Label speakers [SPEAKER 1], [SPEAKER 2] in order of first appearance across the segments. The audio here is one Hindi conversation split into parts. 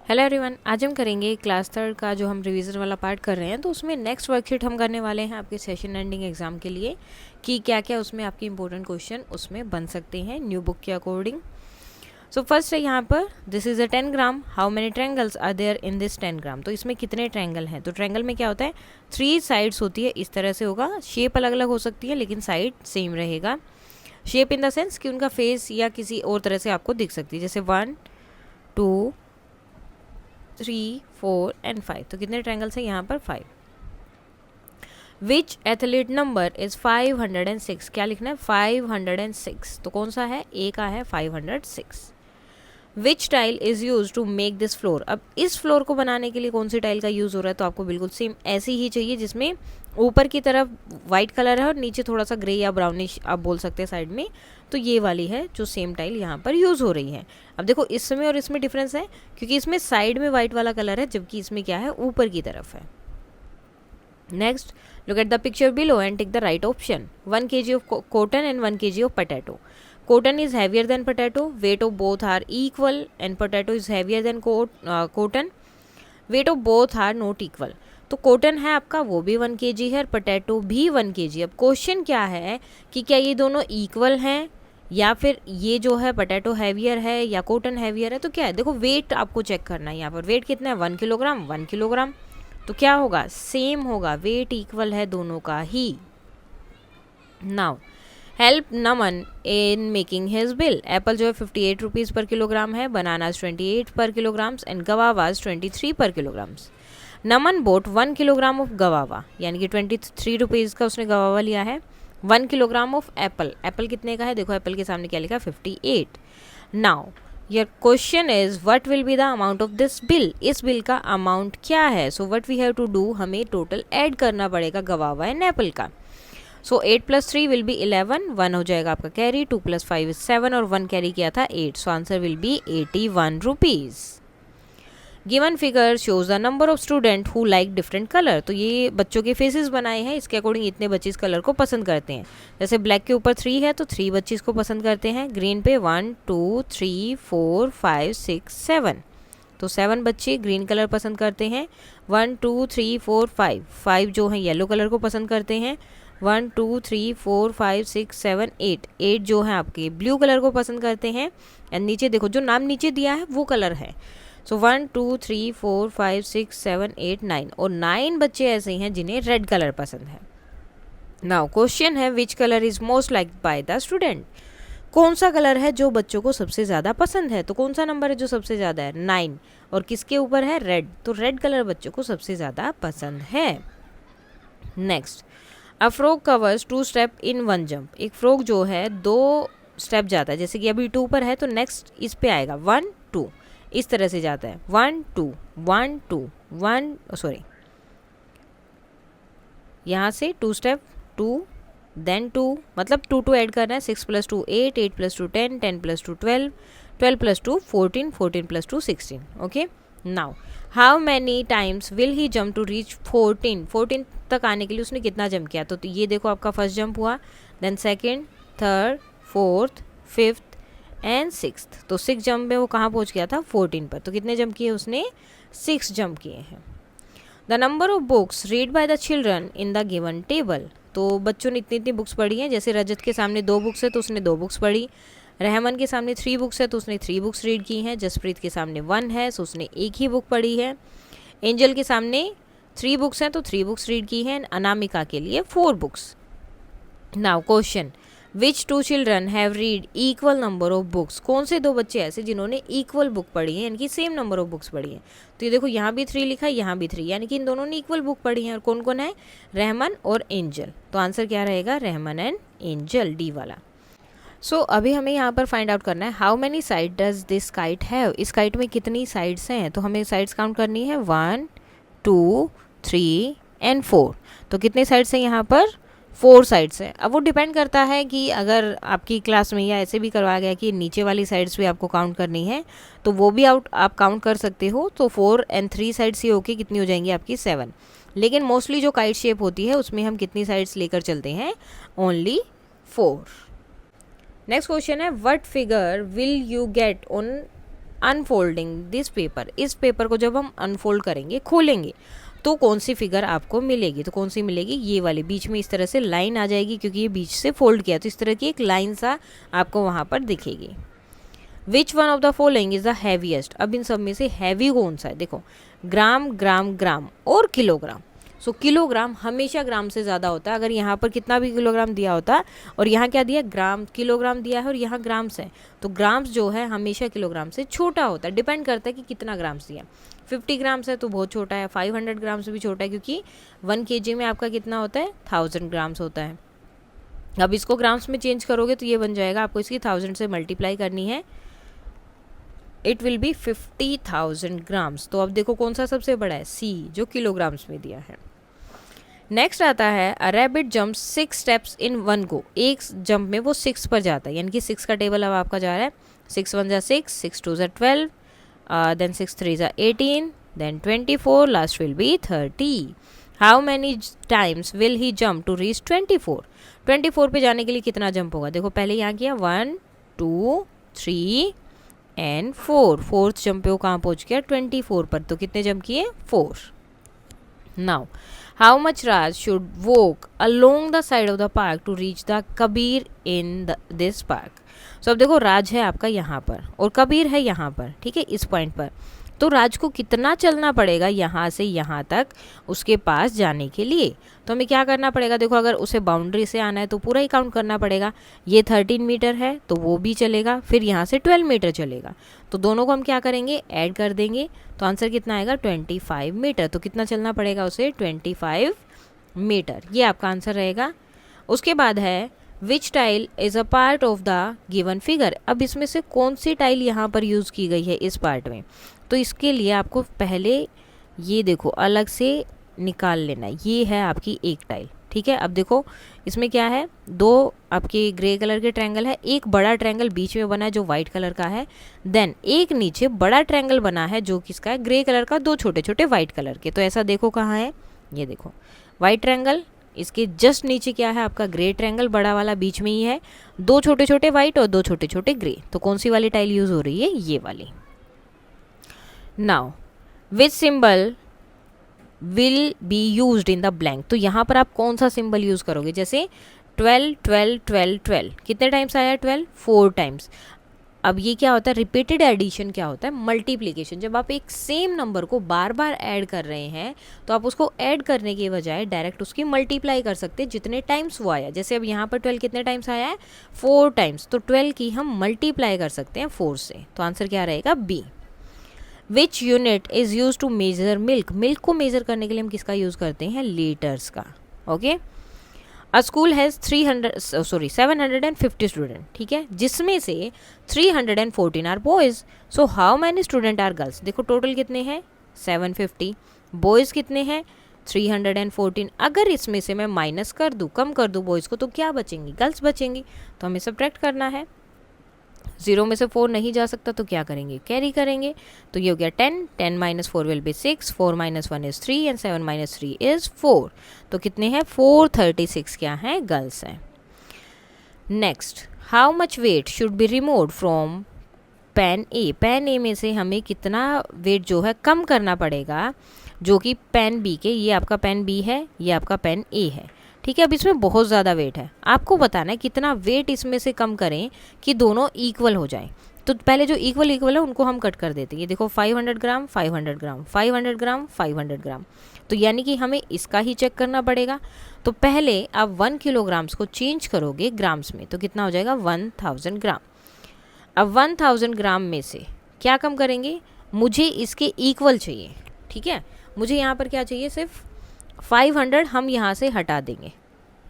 [SPEAKER 1] हेलो एवरीवन, आज हम करेंगे क्लास थर्ड का जो हम रिवीजन वाला पार्ट कर रहे हैं। तो उसमें नेक्स्ट वर्कशीट हम करने वाले हैं आपके सेशन एंडिंग एग्जाम के लिए कि क्या क्या उसमें आपके इंपॉर्टेंट क्वेश्चन उसमें बन सकते हैं न्यू बुक के अकॉर्डिंग। सो फर्स्ट है यहाँ पर, this is a 10 gram, how many triangles are there in this 10 gram. तो इसमें कितने ट्रायंगल हैं। तो ट्रायंगल में क्या होता है, 3 साइड्स होती है, इस तरह से होगा। शेप अलग अलग हो सकती है लेकिन साइड सेम रहेगा। शेप इन द सेंस कि उनका फेस या किसी और तरह से आपको दिख सकती है, जैसे 1 2 3 4 एंड 5। तो कितने ट्रायंगल्स हैं यहाँ पर 5। विच एथलीट नंबर इज 506। क्या लिखना है 506। तो कौन सा है, ए का है 506। Which tile is use to make this floor. अब इस फ्लोर को बनाने के लिए कौन सी टाइल का यूज हो रहा है। तो आपको बिल्कुल सेम ऐसी ही चाहिए जिसमें ऊपर की तरफ वाइट कलर है और नीचे थोड़ा सा ग्रे या ब्राउनिश आप बोल सकते हैं साइड में। तो ये वाली है जो सेम टाइल यहाँ पर यूज़ हो रही है। अब देखो इसमें और इसमें डिफरेंस है क्योंकि इसमें साइड में वाइट वाला कलर है जबकि इसमें क्या है, ऊपर की तरफ है। Next, look at the picture below and take the right option. 1 kg of cotton and 1 kg of potato. Cotton is heavier than potato. Weight of both are equal and potato is heavier than cotton. Weight of both are not equal. तो कॉटन है आपका वो भी 1 kg है और पोटैटो भी 1 kg। अब क्वेश्चन क्या है कि क्या ये दोनों इक्वल हैं या फिर ये जो है पोटैटो हैवियर है या कॉटन हैवियर है। तो क्या है, देखो वेट आपको चेक करना है। यहाँ पर वेट कितना है, 1 किलोग्राम 1 किलोग्राम। तो क्या होगा, सेम होगा, वेट इक्वल है दोनों का ही। Now help Naman in making his bill. Apple जो है 58 रुपीज़ पर किलोग्राम है, बनानाज 28 पर किलोग्राम्स एंड गवावाज 23 पर kilograms. Naman boat 1 kilogram of गवावा, यानी कि 23 रुपीज़ का उसने गवावा लिया है। 1 किलोग्राम ऑफ एप्पल, एप्पल कितने का है, देखो एप्पल के सामने क्या लिखा, 58। Now your question is what will be the amount of this bill. इस बिल का अमाउंट क्या है। So what we have to do, हमें टोटल ऐड करना पड़ेगा गवावा एंड एप्पल का। सो 8 + 3 विल बी 11, 1 हो जाएगा आपका कैरी, 2 + 5 इज 7 और 1 कैरी किया था 8। So answer will be 81 rupees. Given figure shows the number of student who like different colour. तो ये बच्चों के फेसेस बनाए हैं, इसके अकॉर्डिंग इतने बच्चे इस कलर को पसंद करते हैं। जैसे ब्लैक के ऊपर 3 है तो 3 बच्चे इसको पसंद करते हैं। ग्रीन पे 1 2 3 4 5 6 7, तो 7 बच्चे ग्रीन कलर पसंद करते हैं। 1 2 3 4 5, 5 जो है येलो कलर को पसंद करते हैं। 1 2 3 4 5 6 7 8, 8 जो है आपके ब्लू कलर को पसंद करते हैं। एंड नीचे देखो जो नाम नीचे दिया है वो कलर है। सो 1 2 3 4 5 6 7 8 9, और 9 बच्चे ऐसे हैं जिन्हें रेड कलर पसंद है। नाउ क्वेश्चन है which colour is most like by the student. कौन सा कलर है जो बच्चों को सबसे ज़्यादा पसंद है। तो कौन सा नंबर है जो सबसे ज़्यादा है, 9, और किसके ऊपर है, रेड। तो रेड कलर बच्चों को सबसे ज़्यादा पसंद है। Next, a frog covers 2 step in 1 jump. एक फ्रॉग जो है 2 स्टेप जाता है, जैसे कि अभी 2 पर है तो नेक्स्ट इस पे आएगा 1 2, इस तरह से जाता है 1 2 1 2 1, सॉरी यहाँ से 2 स्टेप 2 देन 2, मतलब 2 2 ऐड करना है। 6 + 2 8, 8 + 2 10, 10 + 2 12, 12 + 2 14, 14 + 2 16। Okay, now how many times will he jump to reach 14। 14 तक आने के लिए उसने कितना जंप किया। तो ये देखो आपका फर्स्ट जंप हुआ, then second, third, fourth, fifth and sixth. तो 6 जंप में वो कहाँ पहुँच गया था, 14 पर। तो कितने जंप किए उसने, 6 जंप किए हैं। The number of books read by the children in the given table. तो बच्चों ने इतनी बुक्स पढ़ी हैं। जैसे रजत के सामने 2 बुक्स है तो उसने 2 बुक्स पढ़ी। रहमान के सामने 3 बुक्स है तो उसने 3 बुक्स रीड की हैं। जसप्रीत के सामने 1 है तो उसने 1 ही बुक पढ़ी है। एंजल के सामने 3 बुक्स हैं तो 3 बुक्स रीड की हैं। अनामिका के लिए 4 books. Now question, which 2 children have read equal number of books. कौन से 2 बच्चे ऐसे जिन्होंने इक्वल बुक पढ़ी है, यानी कि सेम नंबर ऑफ बुक्स पढ़ी है। तो ये देखो यहाँ भी 3 लिखा है, यहाँ भी 3, यानी कि इन दोनों ने इक्वल बुक पढ़ी है। और कौन कौन है, रहमान और एंजल। तो आंसर क्या रहेगा, रहमान एंड एंजल, डी वाला। सो अभी हमें यहाँ पर फाइंड आउट करना है how many side does this kite have. इस काइट में कितनी साइड्स हैं। तो हमें साइड्स काउंट करनी है, 1 2 3 एंड 4। तो कितने साइड्स हैं यहाँ पर, 4 साइड्स हैं। अब वो डिपेंड करता है कि अगर आपकी क्लास में या ऐसे भी करवाया गया कि नीचे वाली साइड्स भी आपको काउंट करनी है तो वो भी आप काउंट कर सकते हो। तो 4 एंड 3 साइड्स ही होके कितनी हो जाएंगी आपकी, 7। लेकिन मोस्टली जो काइट शेप होती है उसमें हम कितनी साइड्स लेकर चलते हैं, ओनली 4। नेक्स्ट क्वेश्चन है, what figure will you get on unfolding this paper, इस पेपर को जब हम अनफोल्ड करेंगे, खोलेंगे, तो कौन सी फिगर आपको मिलेगी? तो कौन सी मिलेगी? ये वाली, बीच में इस तरह से लाइन आ जाएगी क्योंकि ये बीच से फोल्ड किया, तो इस तरह की एक लाइन सा आपको वहाँ पर दिखेगी। Which one of the following is the heaviest? अब इन सब में से हैवी कौन सा है? देखो, ग्राम, ग्राम, ग्राम और किलोग्राम। सो किलोग्राम हमेशा ग्राम से ज़्यादा होता है। अगर यहाँ पर कितना भी किलोग्राम दिया होता और यहाँ क्या दिया, ग्राम, किलोग्राम दिया है और यहाँ ग्राम्स है, तो ग्राम्स जो है हमेशा किलोग्राम से छोटा होता है। डिपेंड करता है कि कितना ग्राम्स दिया। 50 ग्राम्स है तो बहुत छोटा है, 500 ग्राम से भी छोटा है, क्योंकि 1 kg में आपका कितना होता है? 1000 ग्राम्स होता है। अब इसको ग्राम्स में चेंज करोगे तो ये बन जाएगा, आपको इसकी 1000 से मल्टीप्लाई करनी है, इट विल बी 50,000 ग्राम्स। तो अब देखो कौन सा सबसे बड़ा है? सी, जो किलोग्राम्स में दिया है। नेक्स्ट आता है a rabbit jump 6 steps in 1 गो। एक जंप में वो 6 पर जाता है, यानी कि 6 का टेबल अब आपका जा रहा है। 6 1 जा 6, 6 2 जा 12, देन 6 3 जा 18, then 24, last will be 30। How many times will he jump to reach 24? 24 पे जाने के लिए कितना जंप होगा? देखो पहले यहाँ किया 1 2 3 एंड 4, फोर्थ जंप पे वो कहाँ पहुँच गया? 24 पर। तो कितने जंप किए? 4। Now how much Raj should walk along the side of the park to reach the Kabir in this park? So अब देखो, राज है आपका यहाँ पर और कबीर है यहाँ पर, ठीक है, इस पॉइंट पर। तो राज को कितना चलना पड़ेगा यहाँ से यहाँ तक उसके पास जाने के लिए? तो हमें क्या करना पड़ेगा? देखो, अगर उसे बाउंड्री से आना है तो पूरा ही काउंट करना पड़ेगा। ये 13 मीटर है तो वो भी चलेगा, फिर यहाँ से 12 मीटर चलेगा, तो दोनों को हम क्या करेंगे? ऐड कर देंगे। तो आंसर कितना आएगा? 25 मीटर। तो कितना चलना पड़ेगा उसे? 25 मीटर। ये आपका आंसर रहेगा। उसके बाद है which tile is a part of the given figure? अब इसमें से कौन सी टाइल यहाँ पर यूज़ की गई है इस पार्ट में? तो इसके लिए आपको पहले ये देखो अलग से निकाल लेना है। ये है आपकी एक टाइल, ठीक है। अब देखो इसमें क्या है, 2 आपके ग्रे कलर के ट्रायंगल है, एक बड़ा ट्रायंगल बीच में बना है जो वाइट कलर का है, देन एक नीचे बड़ा ट्रायंगल बना है जो किसका है? ग्रे कलर का, 2 छोटे छोटे वाइट कलर के। तो ऐसा देखो कहाँ है, ये देखो वाइट ट्रायंगल, इसके जस्ट नीचे क्या है आपका? ग्रे ट्रायंगल, बड़ा वाला बीच में ही है, 2 छोटे छोटे वाइट और 2 छोटे छोटे ग्रे। तो कौन सी वाली टाइल यूज़ हो रही है? ये वाली। Now which symbol will be used in the blank? तो यहाँ पर आप कौन सा सिंबल यूज़ करोगे? जैसे 12 12 12 12 कितने टाइम्स आया? 12 4 टाइम्स। अब ये क्या होता है? रिपीटेड एडिशन क्या होता है? मल्टीप्लिकेशन। जब आप एक सेम नंबर को बार बार ऐड कर रहे हैं तो आप उसको ऐड करने के बजाय डायरेक्ट उसकी मल्टीप्लाई कर सकते हैं जितने टाइम्स वो आया। जैसे अब यहाँ पर 12 कितने टाइम्स आया है? 4 टाइम्स। तो 12 की हम मल्टीप्लाई कर सकते हैं 4 से। तो आंसर क्या रहेगा? B. Which unit is use to measure milk? Milk को मेजर करने के लिए हम किसका यूज़ करते हैं? लीटर्स का। Okay. A school has 750 student, ठीक है, जिसमें से 314 are boys. So how many student are girls? देखो टोटल कितने हैं? 750। बॉयज़ कितने हैं? 314। अगर इसमें से मैं माइनस कर दूँ, कम कर दूँ बॉयज़ को, तो क्या बचेंगी? गर्ल्स बचेंगी। तो हमें सब्ट्रैक्ट करना है। 0 में से 4 नहीं जा सकता तो क्या करेंगे? कैरी करेंगे। तो ये हो गया 10, 10 - 4 will be 6, 4 - 1 is 3 and 7 - 3 is 4। तो कितने हैं? 436 क्या हैं? गर्ल्स हैं। Next, how much weight should be removed from pan A? Pan A में से हमें कितना वेट जो है कम करना पड़ेगा, जो कि पेन बी के, ये आपका पेन बी है, ये आपका पेन ए है, ठीक है। अब इसमें बहुत ज़्यादा वेट है, आपको बताना है कितना वेट इसमें से कम करें कि दोनों इक्वल हो जाएं। तो पहले जो इक्वल है उनको हम कट कर देते हैं। ये देखो 500 ग्राम 500 ग्राम 500 ग्राम 500 ग्राम। तो यानी कि हमें इसका ही चेक करना पड़ेगा। तो पहले आप 1 किलोग्राम्स को चेंज करोगे ग्राम्स में, तो कितना हो जाएगा? 1000 ग्राम। अब 1000 ग्राम में से क्या कम करेंगे? मुझे इसके इक्वल चाहिए, ठीक है। मुझे यहाँ पर क्या चाहिए? सिर्फ 500 हम यहाँ से हटा देंगे।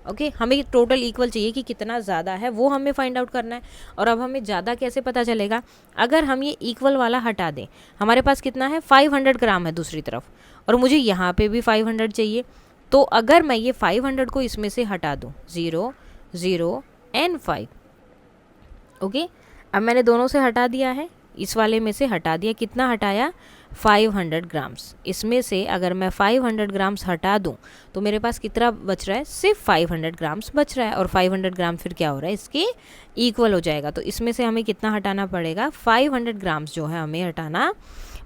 [SPEAKER 1] ओके, हमें टोटल इक्वल चाहिए कि कितना ज़्यादा है वो हमें फाइंड आउट करना है। और अब हमें ज़्यादा कैसे पता चलेगा? अगर हम ये इक्वल वाला हटा दें, हमारे पास कितना है? 500 ग्राम है दूसरी तरफ, और मुझे यहाँ पे भी 500 चाहिए। तो अगर मैं ये 500 को इसमें से हटा दूँ, 0 0 एंड 5, ओके, अब मैंने दोनों से हटा दिया है, इस वाले में से हटा दिया, कितना हटाया 500 ग्राम्स। इसमें से अगर मैं 500 ग्राम्स हटा दूं तो मेरे पास कितना बच रहा है, सिर्फ 500 ग्राम्स बच रहा है, और 500 ग्राम फिर क्या हो रहा है, इसके इक्वल हो जाएगा। तो इसमें से हमें कितना हटाना पड़ेगा, 500 ग्राम्स जो है हमें हटाना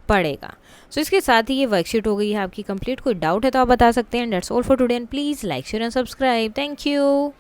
[SPEAKER 1] पड़ेगा। सो इसके साथ ही ये वर्कशीट हो गई है आपकी कंप्लीट। कोई डाउट है तो आप बता सकते हैं। That's all for today and please like share and subscribe. Thank you.